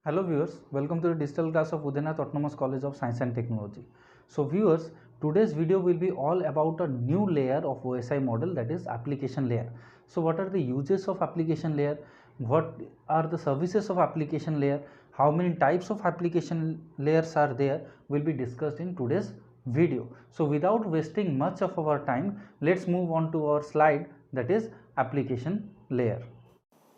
Hello viewers, welcome to the digital class of Udayanath Autonomous College of Science and Technology. So viewers, today's video will be all about a new layer of OSI model, that is application layer. So what are the uses of application layer? What are the services of application layer? How many types of application layers are there will be discussed in today's video. So without wasting much of our time, let's move on to our slide, that is application layer.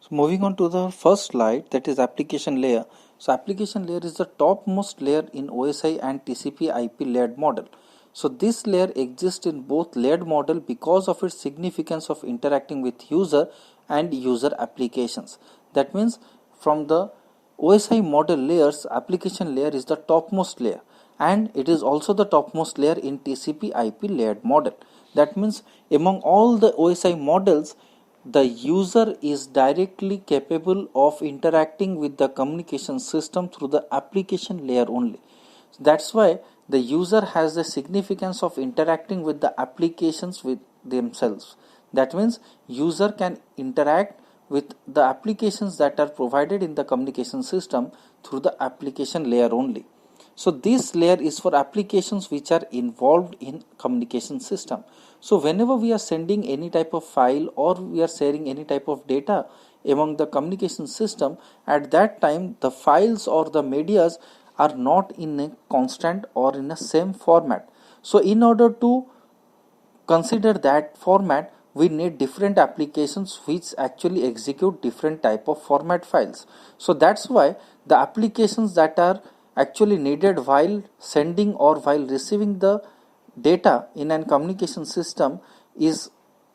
So moving on to the first slide, that is application layer. So application layer is the topmost layer in OSI and TCP IP layered model. So this layer exists in both layered model because of its significance of interacting with user and user applications. That means from the OSI model layers, application layer is the topmost layer, and it is also the topmost layer in TCP IP layered model. That means among all the OSI models, the user is directly capable of interacting with the communication system through the application layer only. That's why the user has the significance of interacting with the applications with themselves. That means user can interact with the applications that are provided in the communication system through the application layer only. So this layer is for applications which are involved in communication system. So whenever we are sending any type of file or we are sharing any type of data among the communication system, at that time the files or the medias are not in a constant or in a same format. So in order to consider that format, we need different applications which actually execute different type of format files. So that's why the applications that are actually needed while sending or while receiving the data in a communication system is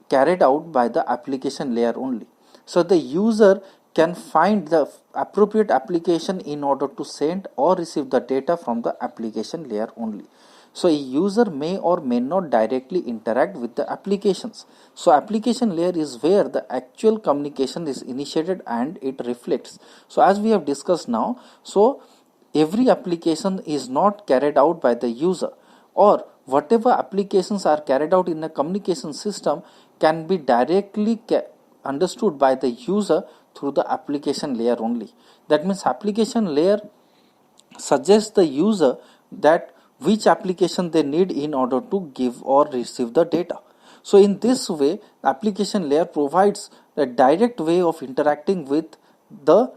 carried out by the application layer only. So the user can find the appropriate application in order to send or receive the data from the application layer only. So a user may or may not directly interact with the applications. So application layer is where the actual communication is initiated and it reflects. So as we have discussed now, so every application is not carried out by the user, or whatever applications are carried out in a communication system can be directly understood by the user through the application layer only. That means application layer suggests the user that which application they need in order to give or receive the data. So in this way, the application layer provides a direct way of interacting with the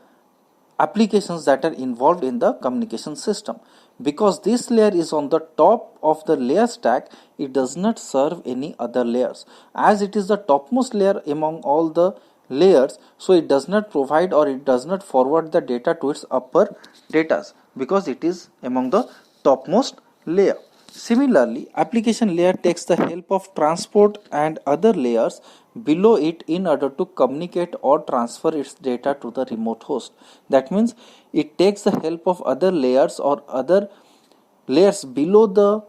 applications that are involved in the communication system. Because this layer is on the top of the layer stack, it does not serve any other layers. As it is the topmost layer among all the layers, so it does not provide or it does not forward the data to its upper datas because it is among the topmost layer. Similarly, application layer takes the help of transport and other layers below it in order to communicate or transfer its data to the remote host. That means it takes the help of other layers or other layers below the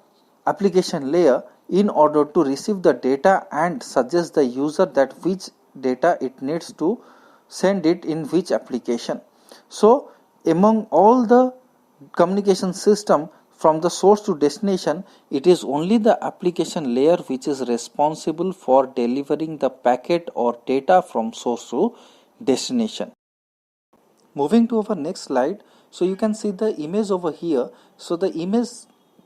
application layer in order to receive the data and suggest the user that which data it needs to send it in which application. So among all the communication system from the source to destination, it is only the application layer which is responsible for delivering the packet or data from source to destination. Moving to our next slide, so you can see the image over here. So the image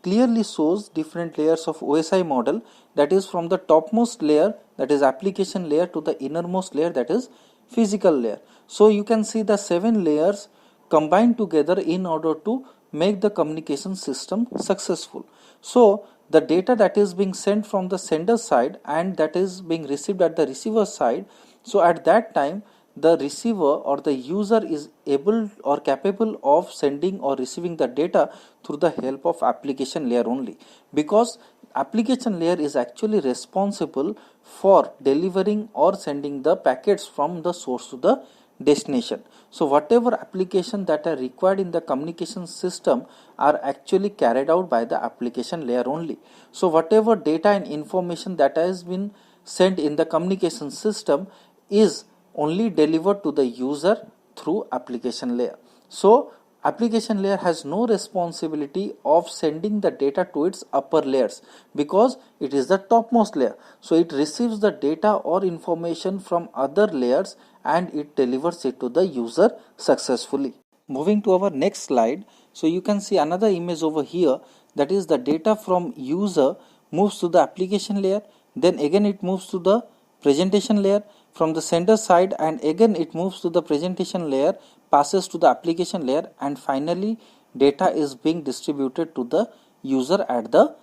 clearly shows different layers of OSI model, that is from the topmost layer, that is application layer, to the innermost layer, that is physical layer. So you can see the 7 layers combined together in order to make the communication system successful. So the data that is being sent from the sender side and that is being received at the receiver side, so at that time the receiver or the user is able or capable of sending or receiving the data through the help of application layer only, because application layer is actually responsible for delivering or sending the packets from the source to the destination. So whatever application that are required in the communication system are actually carried out by the application layer only. So whatever data and information that has been sent in the communication system is only delivered to the user through application layer. So application layer has no responsibility of sending the data to its upper layers because it is the topmost layer. So it receives the data or information from other layers and it delivers it to the user successfully. Moving to our next slide, so you can see another image over here, that is the data from user moves to the application layer, then again it moves to the presentation layer from the sender side, and again it moves to the presentation layer, passes to the application layer, and finally data is being distributed to the user at the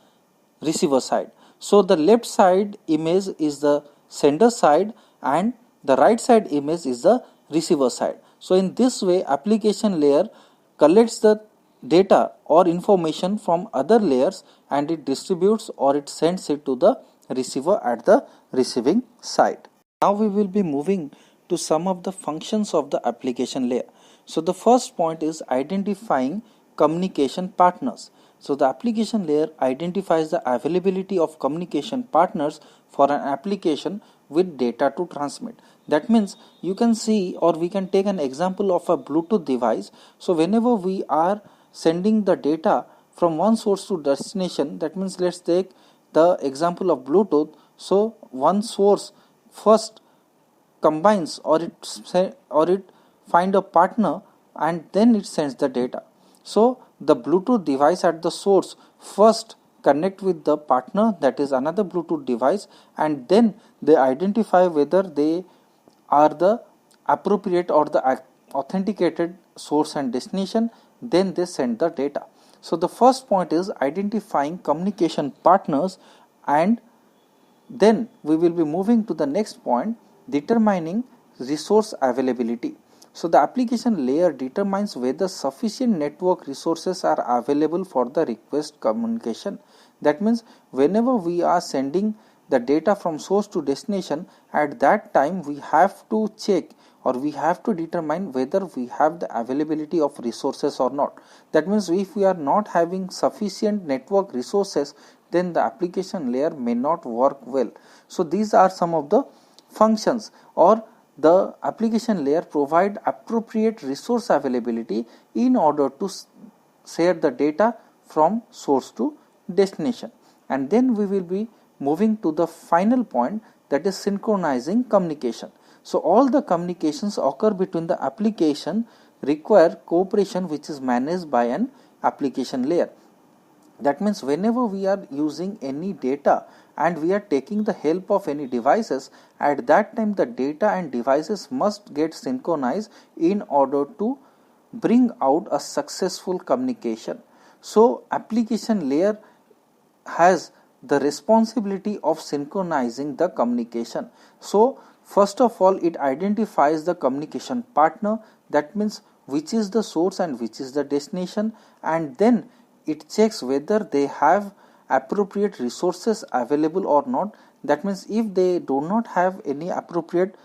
receiver side. So the left side image is the sender side and the right side image is the receiver side. So in this way, application layer collects the data or information from other layers and it distributes or it sends it to the receiver at the receiving side. Now we will be moving to some of the functions of the application layer. So the first point is identifying communication partners. So the application layer identifies the availability of communication partners for an application with data to transmit. That means you can see, or we can take an example of a Bluetooth device. So whenever we are sending the data from one source to destination, that means let's take the example of Bluetooth. So one source first combines or it find a partner and then it sends the data. So the Bluetooth device at the source first connect with the partner, that is another Bluetooth device, and then they identify whether they are the appropriate or the authenticated source and destination, then they send the data. So the first point is identifying communication partners, and then we will be moving to the next point, determining resource availability. So the application layer determines whether sufficient network resources are available for the request communication. That means whenever we are sending the data from source to destination, at that time we have to check or we have to determine whether we have the availability of resources or not. That means if we are not having sufficient network resources, then the application layer may not work well. So these are some of the functions, or the application layer provide appropriate resource availability in order to share the data from source to destination. And then we will be moving to the final point, that is synchronizing communication. So all the communications occur between the application require cooperation which is managed by an application layer. That means whenever we are using any data and we are taking the help of any devices, at that time the data and devices must get synchronized in order to bring out a successful communication. So application layer has the responsibility of synchronizing the communication. So first of all, it identifies the communication partner, that means which is the source and which is the destination, and then it checks whether they have appropriate resources available or not. That means if they do not have any appropriate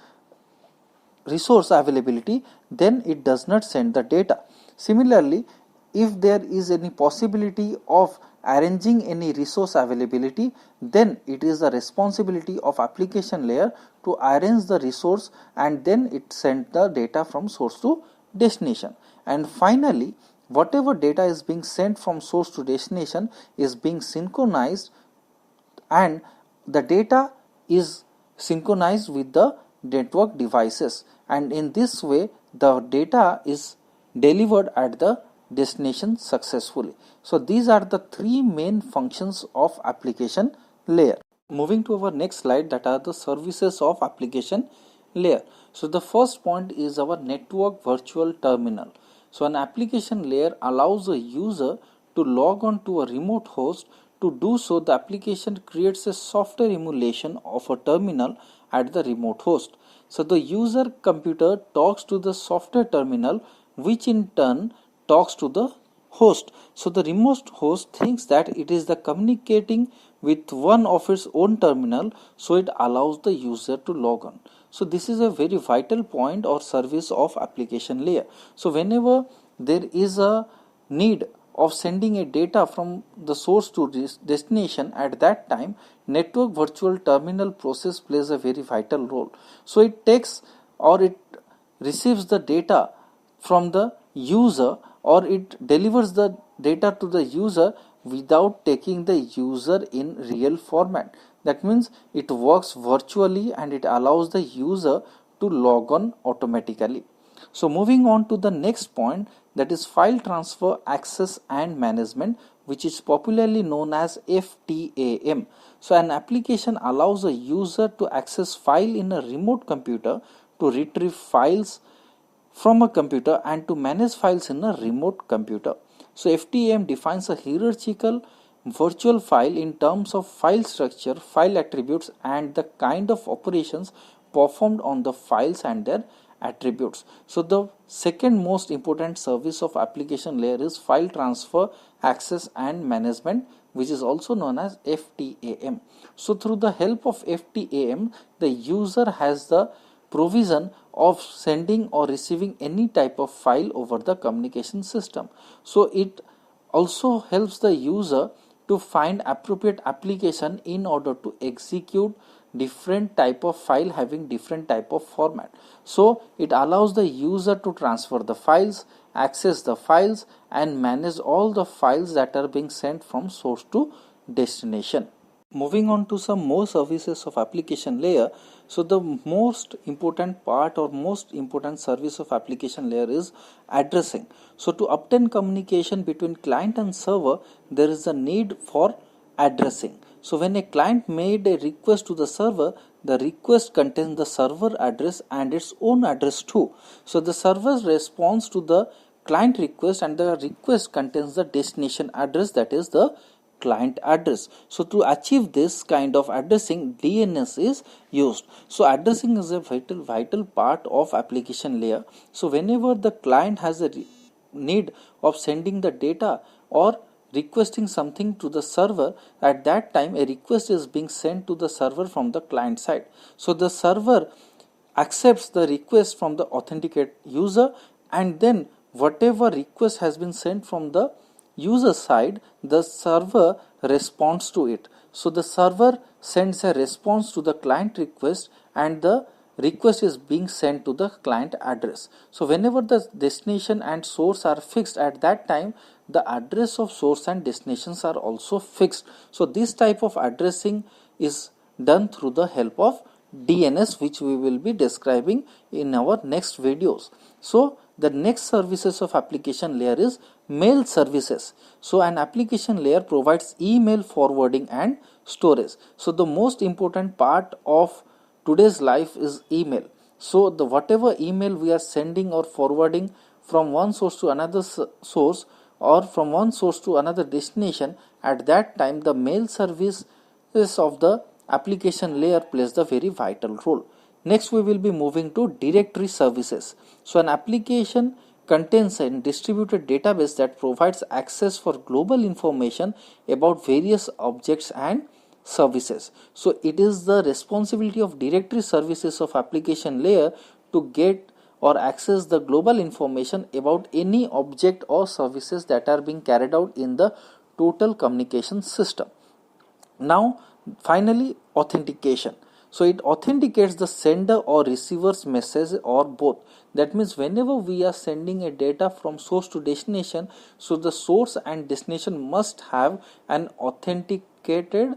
resource availability, then it does not send the data. Similarly, if there is any possibility of arranging any resource availability, then it is the responsibility of application layer to arrange the resource and then it send the data from source to destination. And finally, whatever data is being sent from source to destination is being synchronized, and the data is synchronized with the network devices, and in this way the data is delivered at the destination successfully. So these are the three main functions of application layer. Moving to our next slide, that are the services of application layer. So the first point is our network virtual terminal. So an application layer allows a user to log on to a remote host. To do so, the application creates a software emulation of a terminal at the remote host. So the user computer talks to the software terminal, which in turn talks to the host. So the remote host thinks that it is the communicating with one of its own terminal, so it allows the user to log on. So this is a very vital point or service of application layer. So whenever there is a need of sending a data from the source to destination, at that time network virtual terminal process plays a very vital role. So it takes or it receives the data from the user, or it delivers the data to the user without taking the user in real format. That means it works virtually and it allows the user to log on automatically. So moving on to the next point, that is file transfer, access and management, which is popularly known as FTAM. So an application allows a user to access file in a remote computer, to retrieve files from a computer and to manage files in a remote computer. So FTAM defines a hierarchical virtual file in terms of file structure, file attributes and the kind of operations performed on the files and their attributes. So the second most important service of application layer is file transfer, access and management, which is also known as FTAM. So through the help of FTAM, the user has the provision of sending or receiving any type of file over the communication system. So it also helps the user to find appropriate application in order to execute different type of file having different type of format. So it allows the user to transfer the files, access the files and manage all the files that are being sent from source to destination. Moving on to some more services of application layer. So the most important part or most important service of application layer is addressing. So to obtain communication between client and server, there is a need for addressing. So when a client made a request to the server, the request contains the server address and its own address too. So the server responds to the client request and the request contains the destination address, that is the client address. So to achieve this kind of addressing, DNS is used. So addressing is a vital part of application layer. So whenever the client has a need of sending the data or requesting something to the server, at that time a request is being sent to the server from the client side. So the server accepts the request from the authenticated user, and then whatever request has been sent from the user side, the server responds to it. So the server sends a response to the client request and the request is being sent to the client address. So whenever the destination and source are fixed, at that time the address of source and destinations are also fixed. So this type of addressing is done through the help of DNS, which we will be describing in our next videos. So the next services of application layer is mail services. So an application layer provides email forwarding and storage. So the most important part of today's life is email. So the whatever email we are sending or forwarding from one source to another source or from one source to another destination, at that time the mail services of the application layer plays the very vital role. Next we will be moving to directory services. So an application contains a distributed database that provides access for global information about various objects and services. So it is the responsibility of directory services of application layer to get or access the global information about any object or services that are being carried out in the total communication system. Now finally, authentication. So it authenticates the sender or receiver's message or both. That means whenever we are sending a data from source to destination, so the source and destination must have an authenticated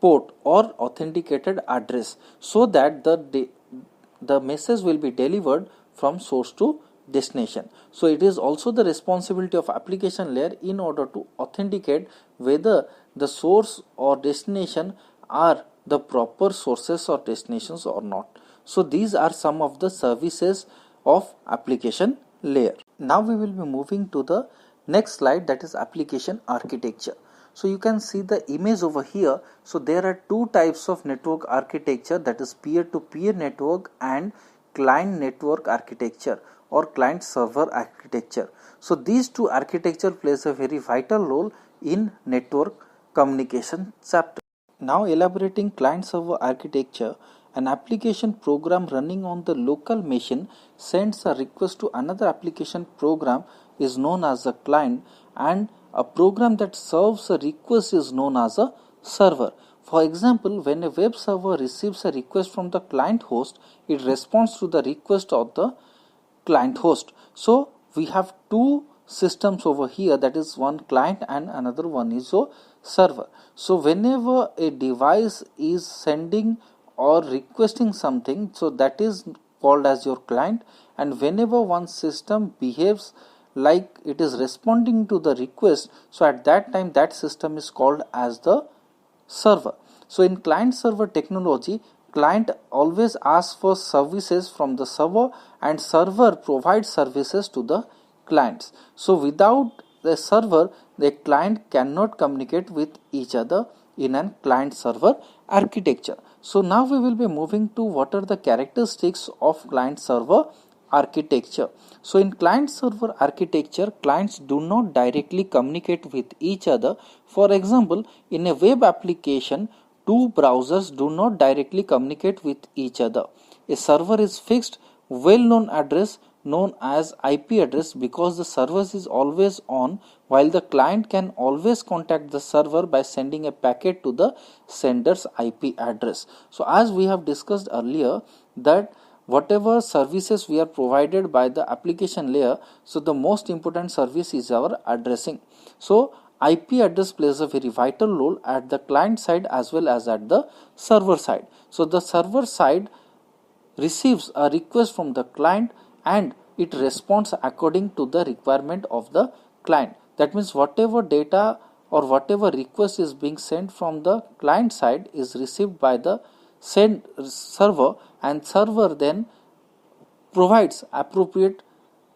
port or authenticated address, so that the message will be delivered from source to destination. So it is also the responsibility of application layer in order to authenticate whether the source or destination are the proper sources or destinations or not. So these are some of the services of application layer. Now we will be moving to the next slide, that is application architecture. So you can see the image over here. So there are two types of network architecture, that is peer-to-peer network and client network architecture or client server architecture. So these two architecture plays a very vital role in network communication chapter. Now elaborating client server architecture, an application program running on the local machine sends a request to another application program is known as a client, and a program that serves a request is known as a server. For example, when a web server receives a request from the client host, it responds to the request of the client host. So we have two systems over here, that is one client and another one is a server. So whenever a device is sending or requesting something, so that is called as your client, and whenever one system behaves like it is responding to the request, so at that time that system is called as the server. So in client server technology, client always asks for services from the server and server provides services to the clients. So without the server, the client cannot communicate with each other in a client server architecture. So now we will be moving to what are the characteristics of client server architecture. So in client server architecture, clients do not directly communicate with each other. For example, in a web application, two browsers do not directly communicate with each other. A server is fixed, well-known address known as IP address because the server is always on, while the client can always contact the server by sending a packet to the sender's IP address. So as we have discussed earlier that whatever services we are provided by the application layer, so the most important service is our addressing. So IP address plays a very vital role at the client side as well as at the server side. So the server side receives a request from the client and it responds according to the requirement of the client. That means whatever data or whatever request is being sent from the client side is received by the server, and server then provides appropriate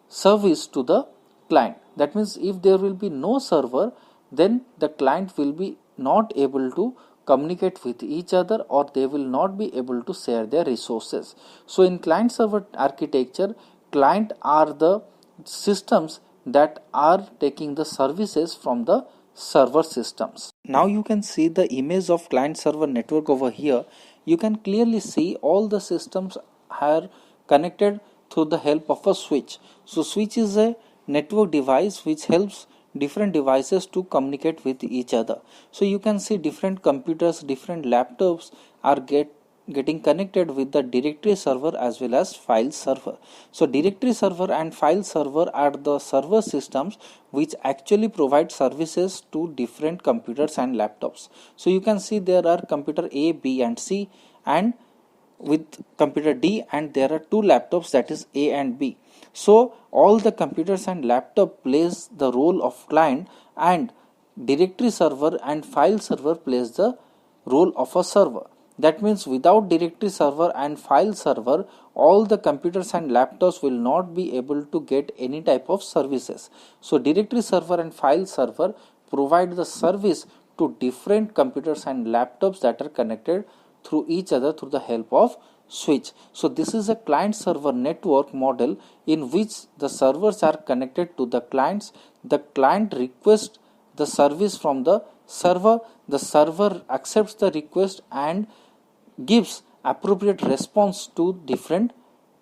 service to the client. That means if there will be no server, then the client will be not able to communicate with each other or they will not be able to share their resources. So in client server architecture, client are the systems that are taking the services from the server systems. Now you can see the image of client server network over here. You can clearly see all the systems are connected through the help of a switch. So switch is a network device which helps different devices to communicate with each other. So you can see different computers, different laptops are getting connected with the directory server as well as file server. So directory server and file server are the server systems which actually provide services to different computers and laptops. So you can see there are computer A, B and C, and with computer D, and there are two laptops, that is A and B. So all the computers and laptop plays the role of client, and directory server and file server plays the role of a server. That means without directory server and file server, all the computers and laptops will not be able to get any type of services. So directory server and file server provide the service to different computers and laptops that are connected through each other through the help of switch. So this is a client server network model in which the servers are connected to the clients. The client requests the service from the server accepts the request and gives appropriate response to different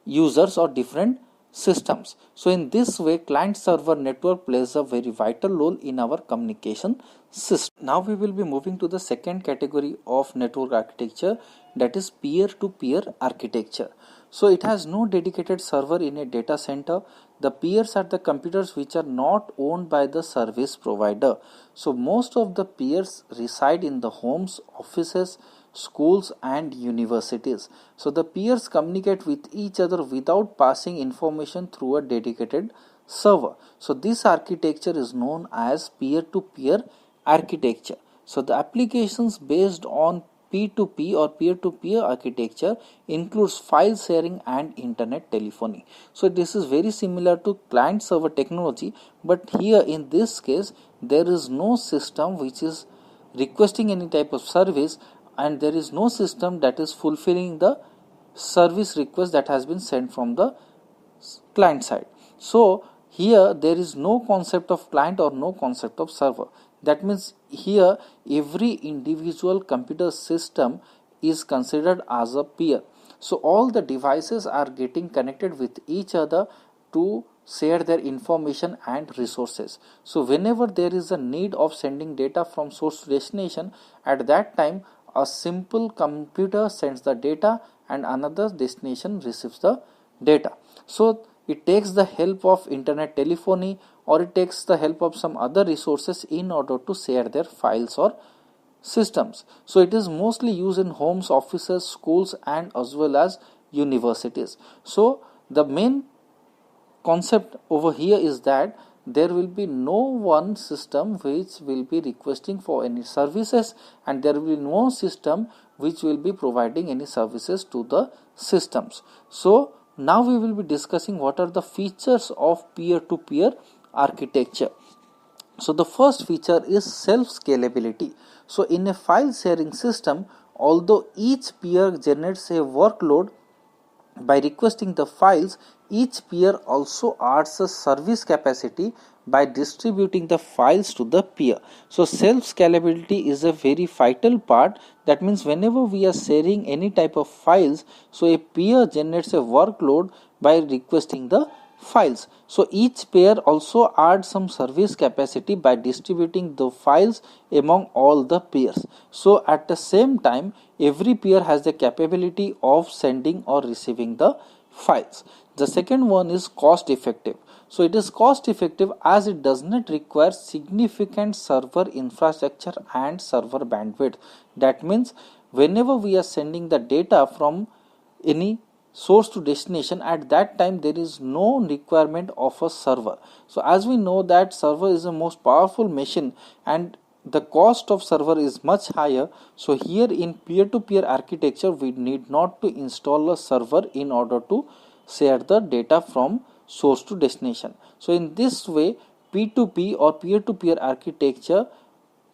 users or different systems. So in this way, client server network plays a very vital role in our communication system. Now we will be moving to the second category of network architecture, that is peer-to-peer architecture. So it has no dedicated server in a data center. The peers are the computers which are not owned by the service provider. So most of the peers reside in the homes, offices, schools and universities. So the peers communicate with each other without passing information through a dedicated server. So this architecture is known as peer-to-peer architecture. So the applications based on P2P or peer-to-peer architecture includes file sharing and internet telephony. So this is very similar to client server technology, but here in this case there is no system which is requesting any type of service, and there is no system that is fulfilling the service request that has been sent from the client side. So here there is no concept of client or no concept of server. That means here every individual computer system is considered as a peer. So all the devices are getting connected with each other to share their information and resources. So whenever there is a need of sending data from source to destination, at that time a simple computer sends the data and another destination receives the data. So it takes the help of internet telephony or it takes the help of some other resources in order to share their files or systems. So it is mostly used in homes, offices, schools and as well as universities. So the main concept over here is that there will be no one system which will be requesting for any services, and there will be no system which will be providing any services to the systems. So now we will be discussing what are the features of peer-to-peer architecture. So the first feature is self-scalability. So in a file sharing system, although each peer generates a workload by requesting the files, each peer also adds a service capacity by distributing the files to the peer. So self scalability is a very vital part. That means whenever we are sharing any type of files, so a peer generates a workload by requesting the files. So each pair also adds some service capacity by distributing the files among all the peers. So at the same time, every peer has the capability of sending or receiving the files. The second one is cost effective. So it is cost effective as it does not require significant server infrastructure and server bandwidth. That means whenever we are sending the data from any source to destination, at that time there is no requirement of a server. So as we know that server is the most powerful machine and the cost of server is much higher. So here in peer-to-peer architecture we need not to install a server in order to share the data from source to destination. So in this way, P2P or peer-to-peer architecture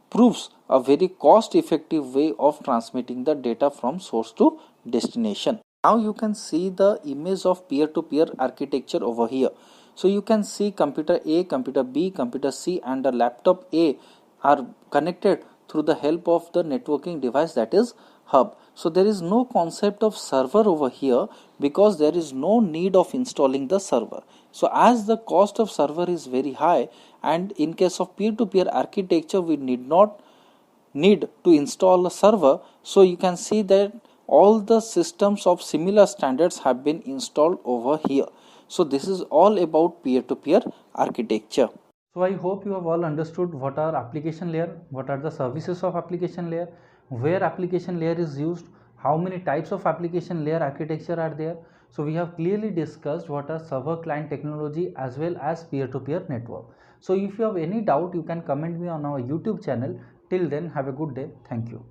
proves a very cost effective way of transmitting the data from source to destination. Now you can see the image of peer-to-peer architecture over here. So you can see computer A, computer B, computer C and the laptop A are connected through the help of the networking device, that is hub. So there is no concept of server over here because there is no need of installing the server. So as the cost of server is very high, and in case of peer-to-peer architecture we need to install a server, so you can see that all the systems of similar standards have been installed over here. So this is all about peer-to-peer architecture. So I hope you have all understood what are application layer, what are the services of application layer, where application layer is used, how many types of application layer architecture are there. So we have clearly discussed what are server client technology as well as peer-to-peer network. So if you have any doubt, you can comment me on our YouTube channel. Till then, have a good day. Thank you.